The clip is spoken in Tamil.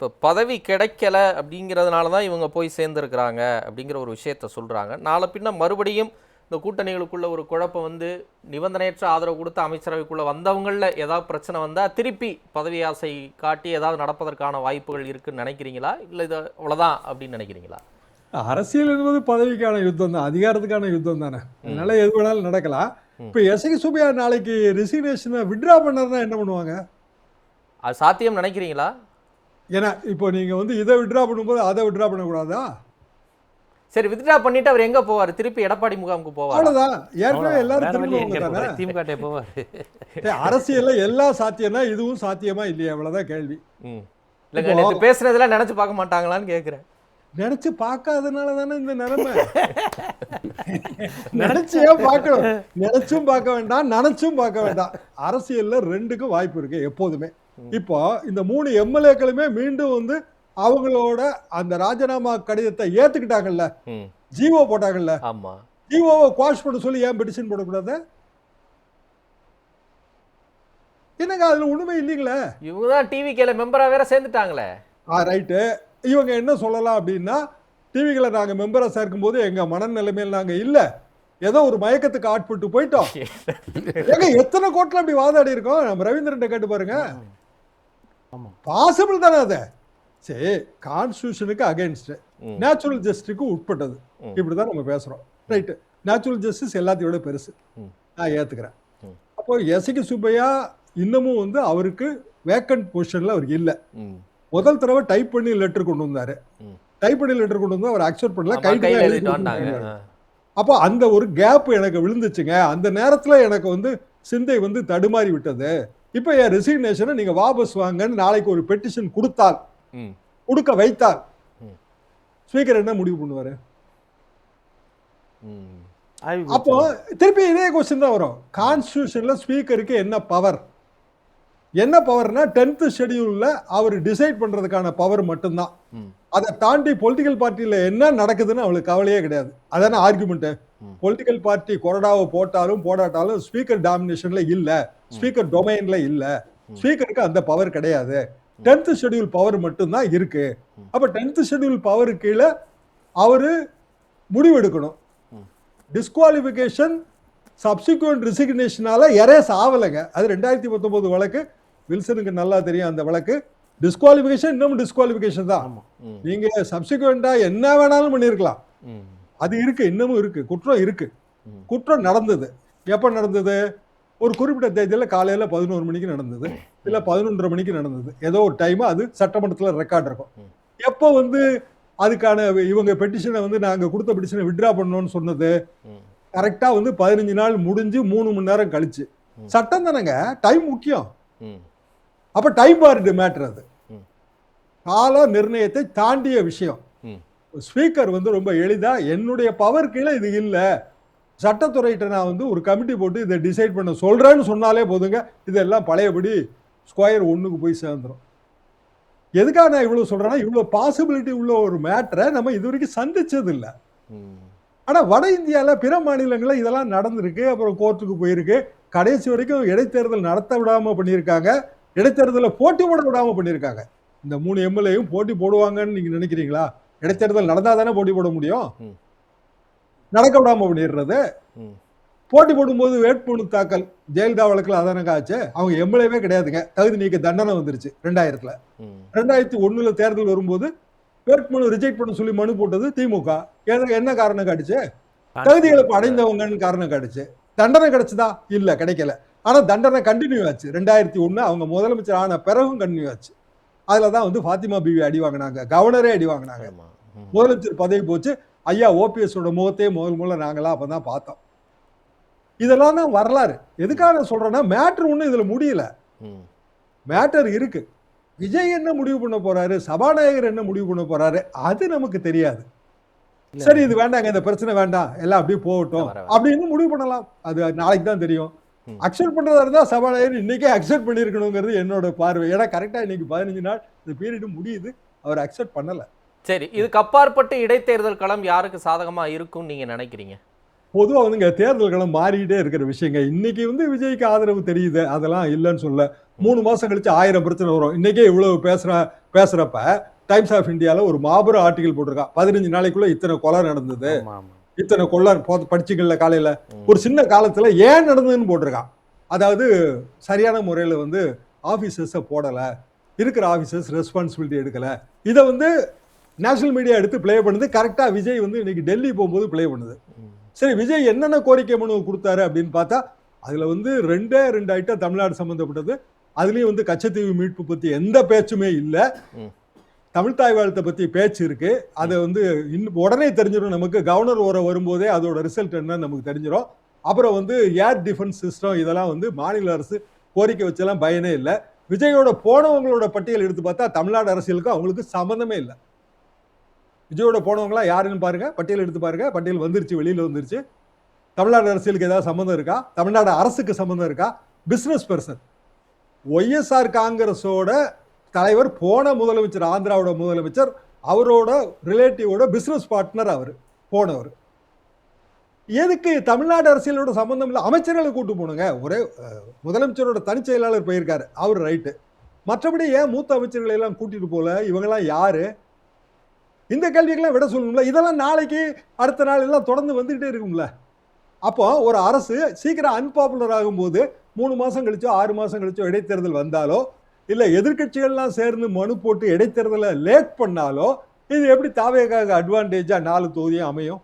இப்போ பதவி கிடைக்கல அப்படிங்கிறதுனால தான் இவங்க போய் சேர்ந்துருக்கிறாங்க அப்படிங்கிற ஒரு விஷயத்த சொல்கிறாங்க. நாளை பின்ன மறுபடியும் இந்த கூட்டணிகளுக்குள்ள ஒரு குழப்பம் வந்து நிபந்தனையற்ற ஆதரவு கொடுத்து அமைச்சரவைக்குள்ளே வந்தவங்களில் ஏதாவது பிரச்சனை வந்தால் திருப்பி பதவி ஆசை காட்டி ஏதாவது நடப்பதற்கான வாய்ப்புகள் இருக்குன்னு நினைக்கிறீங்களா, இல்லை இது அவ்வளோதான் அப்படின்னு நினைக்கிறீங்களா? அரசியல் என்பது பதவிக்கான யுத்தம் தான், அதிகாரத்துக்கான யுத்தம் தானே. அதனால எது வேணாலும் நடக்கலாம். இப்போ எஸ்ஐ சுப்பையா நாளைக்கு ரெசிக்னேஷனை வித்ட்ரா பண்ணா என்ன பண்ணுவாங்க? அது சாத்தியம் நினைக்கிறீங்களா? ஏன்னா இப்போ நீங்க வந்து இதை வித்ட்ரா பண்ணும்போது அதை வித்ட்ரா பண்ணக்கூடாதா? சரி, வித்ட்ரா பண்ணிட்டு அவர் எங்க போவார்? திருப்பி எடப்பாடி முகாமுக்கு போவார். அவ்வளவுதான். ஏற்கனவே எல்லாரும் திரும்புவாங்க தானே. திமுக போவார். அரசியல்ல எல்லாம் சாத்தியம்னா இதுவும் சாத்தியமா இல்லையா? அவ்வளவுதான் கேள்வி. இல்லைங்க, நேற்று பேசுனதெல்லாம் நினைச்சு பார்க்க மாட்டாங்களான்னு கேட்குறேன். நினைச்சு பார்க்காதனால தானே இந்த நிலைமை. நினைச்சே பார்க்கணும், நினைச்சும் பார்க்க வேண்டாம், நினைச்சும் பார்க்க வேண்டாம். அரசியல்ல ரெண்டுக்கும் வாய்ப்பு இருக்கு எப்போதுமே. இப்போ இந்த 3 எம்எல்ஏக்களுமே மீண்டும் வந்து அவங்களோட அந்த ராஜினாமா கடிதத்தை ஏத்துக்கிட்டாங்கல்ல, ஜிஓ போட்டாங்கல்ல. ஆமா, ஜிஓவை குவாஷ் பண்ண சொல்லி ஏன் பெட்டிஷன் போடக்கூடாது? என்னங்க அதுல உண்மை இல்லைங்களே. இவங்க தான் டிவிகேல மெம்பரா வேற சேர்ந்துட்டாங்களே. ரைட்டு. இவங்க என்ன சொல்லலாம் அப்படின்னா, டிவிகளை நாங்கள் மெம்பரை சேர்க்கும் போது எங்க மனநிலைமையில் நாங்கள் இல்லை, ஏதோ ஒரு மயக்கத்துக்கு ஆட்பட்டு போயிட்டோம். ஏங்க எத்தனை கோட்டில் அப்படி வாதாடி இருக்கோம். நம்ம ரவீந்திரன் கேட்டு பாருங்க. பாசிபிள் தானே அது. சரி, கான்ஸ்டியூஷனுக்கு அகைன்ஸ்ட், நேச்சுரல் ஜஸ்டிஸுக்கு உட்பட்டது, இப்படிதான் நம்ம பேசுறோம். ரைட்டு. நேச்சுரல் ஜஸ்டிஸ் எல்லாத்தையோட பெருசு, நான் ஏத்துக்கிறேன். அப்போ எஸ்ஐ சுப்பையா இன்னமும் வந்து அவருக்கு வேக்கன்ட் பொசிஷன்ல அவருக்கு இல்லை. முதல் தடவை டைப் பண்ணி லெட்டர் கொண்டு வந்தாரு. டைப் பண்ணி லெட்டர் கொண்டு வந்து அவர் அக்செப்ட் பண்ணல, கையில எழுதிட்டாங்க. அப்போ அந்த ஒரு கேப் எனக்கு விழுந்துச்சுங்க. அந்த நேரத்துல எனக்கு வந்து சிந்தை வந்து தடுமாறி விட்டது. இப்போ என் ரெசிக்னேஷனை நீங்க வாபஸ் வாங்கன்னு நாளைக்கு ஒரு பெட்டிஷன் கொடுத்தால், கொடுக்க வைத்தால் ஸ்பீக்கர் என்ன முடிவு பண்ணுவாரு? அப்போ திருப்பி இதே கொஸ்டின் தான் வரும். கான்ஸ்டியூஷன்ல ஸ்பீக்கருக்கு என்ன பவர்? என்ன பவர்னா 10th ஷெட்யூல்ல அவர் டிசைட் பண்றதுக்கான பவர் மட்டும்தான். அதை தாண்டி பொலிட்டிக்கல் பார்ட்டியில என்ன நடக்குதுன்னு அவளுக்கு கவலையே கிடையாது. அதான ஆர்குமெண்ட். பொலிட்டிக்கல் பார்ட்டி கொறடாவை போட்டாலும் போடாட்டாலும் ஸ்பீக்கர் டாமினேஷன்ல இல்ல, ஸ்பீக்கர் டொமைன்ல இல்ல, ஸ்பீக்கருக்கு அந்த பவர் கிடையாது. 10th ஷெட்யூல் பவர் மட்டும்தான் இருக்கு. அப்ப 10th ஷெட்யூல் பவர் கீழே அவரு முடிவெடுக்கணும். டிஸ்குவாலிஃபிகேஷன் சப்சிக்வெண்ட் ரெசிக்னேஷனால எரேஸ் ஆகலைங்க. அது 2019 வழக்கு, வில்சனுக்கு நல்லா தெரியும் அந்த வழக்கு. டிஸ்குவாலிஃபிகேஷன் இன்னும் டிஸ்குவாலிஃபிகேஷன் தான். நீங்க சப்சிக்வெண்டா என்ன வேணாலும் பண்ணிருக்கலாம், அது இருக்கு, இன்னமும் இருக்கு, குற்றம் இருக்கு. குற்றம் நடந்தது. எப்ப நடந்தது? ஒரு குறிப்பிட்ட தேதியில் காலையில 11 மணிக்கு நடந்தது, இல்ல 11:30 மணிக்கு நடந்தது, ஏதோ ஒரு டைம் அது சட்டமன்றத்தில் ரெக்கார்ட் இருக்கும். எப்போ வந்து அதுக்கான இவங்க பெட்டிஷனை வந்து நாங்க கொடுத்த பெட்டிஷனை வித்ட்ரா பண்ணணும்னு சொன்னது கரெக்டா வந்து 15 நாள் முடிஞ்சு 3 மணி நேரம் கழிச்சு. சட்டம் தானங்க, டைம் முக்கியம். அப்ப டைம் பார்டு மேட்டர். அது கால நிர்ணயத்தை தாண்டிய விஷயம். ஸ்பீக்கர் வந்து ரொம்ப எளிதா என்னுடைய பவர் கீழே இது இல்ல, சட்டத்துறையிட்ட நான் வந்து ஒரு கமிட்டி போட்டு இதை டிசைட் பண்ண சொல்றேன்னு சொன்னாலே போதுங்க, இதெல்லாம் பழையபடி ஸ்கொயர் 1க்கு போய் சேர்ந்துடும். எதுக்காக நான் இவ்வளவு சொல்றேன்னா, இவ்வளவு பாசிபிலிட்டி உள்ள ஒரு மேட்டரை நம்ம இது வரைக்கும் சந்திச்சது இல்லை. ஆனா வட இந்தியாவில் பிற மாநிலங்களில் இதெல்லாம் நடந்திருக்கு. அப்புறம் கோர்ட்டுக்கு போயிருக்கு. கடைசி வரைக்கும் இடைத்தேர்தல் நடத்த விடாம பண்ணியிருக்காங்க, இடைத்தேர்தலில் போட்டி போட விடாம பண்ணியிருக்காங்க. இந்த 3 எம்எல்ஏயும் போட்டி போடுவாங்கன்னு நீங்க நினைக்கிறீங்களா? இடைத்தேர்தல் நடந்தா தானே போட்டி போட முடியும், நடக்க விடாம பண்ணிடுறது. போட்டி போடும்போது வேட்புமனு தாக்கல், ஜெயலலிதா வழக்கில் அதானங்க ஆச்சு. அவங்க எம்எல்ஏவே கிடையாதுங்க, தகுதி நீக்க தண்டனை வந்துருச்சு 2000. 2001 தேர்தல் வரும்போது வேட்புமனு ரிஜெக்ட் பண்ண சொல்லி மனு போட்டது திமுக. என்ன காரணம் காட்டுச்சு? தகுதி இழப்பு அடைந்தவங்கன்னு காரணம் காட்டுச்சு. தண்டனை கிடைச்சதா? இல்ல, கிடைக்கல. ஆனா தண்டனை கண்டினியூ ஆச்சு. 2001 அவங்க முதலமைச்சர் ஆன பிறகும் கண்டினியூ ஆச்சு. அதுலதான் வந்து ஃபாத்திமா பிவி அடி வாங்கினாங்க, கவர்னரே அடி வாங்கினாங்க, முதலமைச்சர் பதவி போச்சு. ஐயா ஓபிஎஸ் முகத்தையே முதல்ல நாங்களாம் அப்பதான் பார்த்தோம். இதெல்லாம் தான் வரலாறு. எதுக்காக நான் சொல்றேன்னா, மேட்டர் ஒண்ணு இதுல முடியல, மேட்டர் இருக்கு. விஜய் என்ன முடிவு பண்ண போறாரு, சபாநாயகர் என்ன முடிவு பண்ண போறாரு, அது நமக்கு தெரியாது. சரி, இது வேண்டாங்க, இந்த பிரச்சனை வேண்டாம், எல்லாம் அப்படியே போகட்டும் அப்படின்னு முடிவு பண்ணலாம். அது நாளைக்கு தான் தெரியும். அக்செப்ட் பண்றதா இருந்தா சபாநாயகர் இன்னைக்கே அக்செப்ட் பண்ணிருக்கணுங்கிறது என்னோட பார்வை. ஏன்னா கரெக்டா இன்னைக்கு 15 நாள் இந்த பீரியட் முடியுது, அவர் அக்செப்ட் பண்ணல. சரி, இதுக்கு அப்பாற்பட்டு இடைத்தேர்தல் களம் யாருக்கு சாதகமா இருக்கும் நீங்க நினைக்கிறீங்க? பொதுவா வந்துங்க தேர்தல்களும் மாறிக்கிட்டே இருக்கிற விஷயங்க. இன்னைக்கு வந்து விஜய்க்கு ஆதரவு தெரியுது. அதெல்லாம் இல்லன்னு சொல்லல. 3 மாசம் கழிச்சு 1000 பிரச்சனை வரும். இன்னைக்கே இவ்வளவு பேசுறப்ப டைம்ஸ் ஆஃப் இந்தியால ஒரு மாபெரும் ஆர்டிகல் போட்டிருக்கான். 15 நாளைக்குள்ள இத்தனை கொலை நடந்தது. ஆமா ஆமா. இத்தனை கொள்ள படிச்சீங்கல்ல காலையில. ம். ஒரு சின்ன காலத்துல ஏன் நடந்ததுன்னு போட்டிருக்கான். அதாவது சரியான முறையில வந்து ஆபீசர்ஸ போடல. இருக்கிற ஆபீசர்ஸ் ரெஸ்பான்சிபிலிட்டி எடுக்கல. இத வந்து நேஷனல் மீடியா எடுத்து ப்ளே பண்ணுது. கரெக்டா விஜய் வந்து இன்னைக்கு டெல்லி போகும்போது ப்ளே பண்ணுது. சரி, விஜய் என்னென்ன கோரிக்கை மனு கொடுத்தாரு அப்படின்னு பார்த்தா அதுல வந்து 2 ஐட்டம் தமிழ்நாடு சம்பந்தப்பட்டது. அதுலயும் வந்து கச்சத்தீவு மீட்பு பத்தி எந்த பேச்சுமே இல்ல. தமிழ்தாய் வாழ்த்தை பத்தி பேச்சு இருக்கு. அதை வந்து இன்னும் உடனே தெரிஞ்சிடும் நமக்கு. கவர்னர் ஓர வரும்போதே அதோட ரிசல்ட் என்னன்னு நமக்கு தெரிஞ்சிடும். அப்புறம் வந்து ஏர் டிஃபென்ஸ் சிஸ்டம் இதெல்லாம் வந்து மாநில அரசு கோரிக்கை வச்செல்லாம் பயனே இல்லை. விஜயோட போனவங்களோட பட்டியல் எடுத்து பார்த்தா தமிழ்நாடு அரசியலுக்கும் அவங்களுக்கு சம்பந்தமே இல்லை. விஜயோட போனவங்களா யாருன்னு பாருங்க, பட்டியல் எடுத்து பாருங்க. பட்டியல் வந்துருச்சு, வெளியில வந்துருச்சு. தமிழ்நாடு அரசியலுக்கு ஏதாவது சம்பந்தம் இருக்கா? தமிழ்நாடு அரசுக்கு சம்பந்தம் இருக்கா? பிசினஸ் பர்சன் ஒய்எஸ்ஆர் காங்கிரஸோட தலைவர், போன முதலமைச்சர், ஆந்திராவோட முதலமைச்சர், அவரோட ரிலேட்டிவோட பிசினஸ் பார்ட்னர் அவர் போனவர். எதுக்கு தமிழ்நாடு அரசியலோட சம்பந்தம் இல்லை? அமைச்சர்களை கூட்டு போனுங்க. ஒரே முதலமைச்சரோட தனிச் செயலாளர் போயிருக்காரு, அவர் ரைட்டு. மற்றபடி ஏன் மூத்த அமைச்சர்களை எல்லாம் கூட்டிட்டு போல? இவங்கெல்லாம் யாரு? இந்த கேள்விக்கெல்லாம் விட சொல்லணும்ல. இதெல்லாம் நாளைக்கு அடுத்த நாள் எல்லாம் தொடர்ந்து வந்துகிட்டே இருக்கும்ல. அப்போ ஒரு அரசு சீக்கிரம் அன்பாப்புலர் ஆகும்போது 3 மாசம் கழிச்சோ 6 மாசம் கழிச்சோ இடைத்தேர்தல் வந்தாலோ, இல்ல எதிர்கட்சிகள்லாம் சேர்ந்து மனு போட்டு இடைத்தேர்தலை லேட் பண்ணாலோ, இது எப்படி தாவேக்காக அட்வான்டேஜா 4 தொகுதியும் அமையும்?